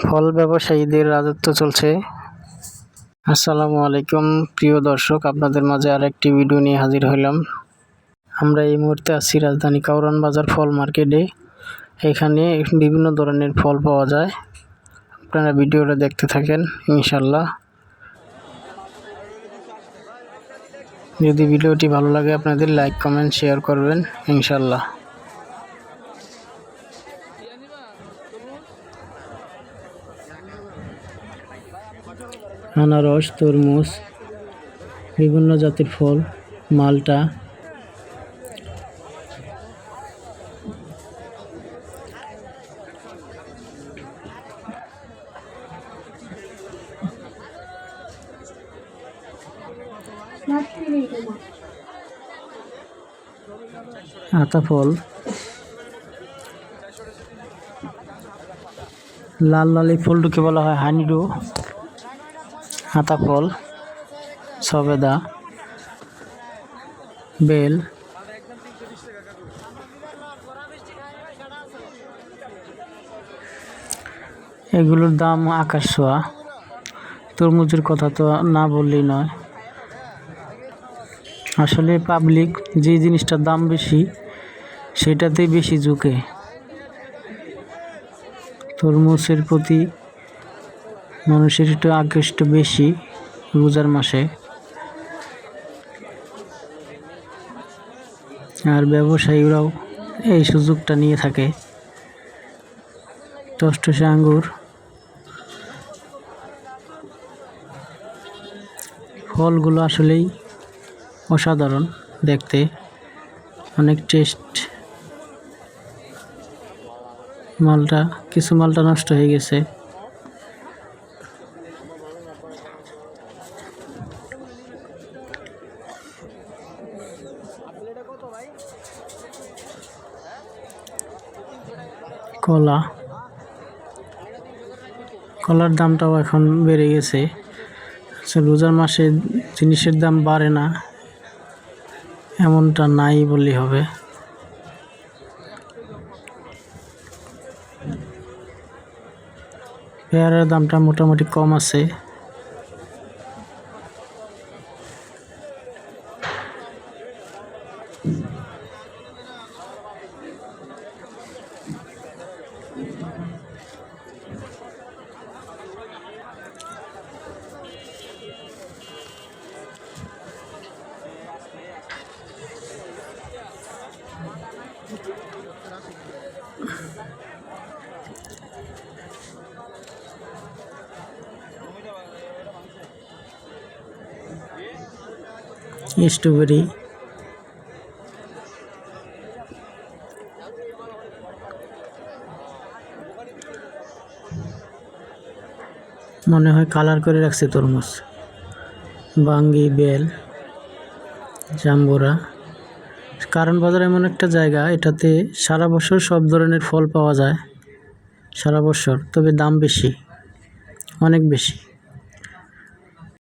ফল ব্যবসায়ীদের রাজত্ব চলছে। আসসালামু আলাইকুম প্রিয় দর্শক, আপনাদের মাঝে আরেকটি ভিডিও নিয়ে হাজির হলাম। আমরা এই মুহূর্তে আছি রাজধানী কাউরান বাজার ফল মার্কেটে। এখানে বিভিন্ন ধরনের ফল পাওয়া যায়। আপনারা ভিডিওটা দেখতে থাকেন ইনশাল্লাহ। যদি ভিডিওটি ভালো লাগে আপনাদের লাইক কমেন্ট শেয়ার করবেন ইনশাল্লাহ। আনারস, তরমুজ, বিভিন্ন জাতের ফল, মালটা, আতা ফল, লাল লাল এই ফলটিকে বলা হয় হানিডু। আতা ফল, সবেদা, বেল, এগুলোর দাম আকাশ ছোঁয়া। তরমুজের কথা তো না বললেই নয়। আসলে পাবলিক যে জিনিসটার দাম বেশি সেটাতেই বেশি ঝুঁকে। তরমুজের প্রতি মানুষের একটু আকৃষ্ট বেশি রোজার মাসে। আর ব্যবসায়ীরাও এই সুযোগটা নিয়ে থাকে। টসটসে আঙ্গুর, ফলগুলো আসলেই অসাধারণ দেখতে, অনেক টেস্ট। কিছু মালটা নষ্ট হয়ে গেছে। কলার দামটাও এখন বেড়ে গেছে। রোজার মাসে জিনিসের দাম বাড়ে না এমনটা নাই বললেই হবে। পেয়ারার দামটা মোটামুটি কম আছে। স্ট্রবেরি, মনে হয় কালার করে রাখছে তরমুজ। বাঙ্গি, বেল, জাম্বুরা। কারণ বাজার এমন একটা জায়গা, এটাতে সারা বছর সব ধরনের ফল পাওয়া যায় সারা বছর, তবে দাম বেশি, অনেক বেশি।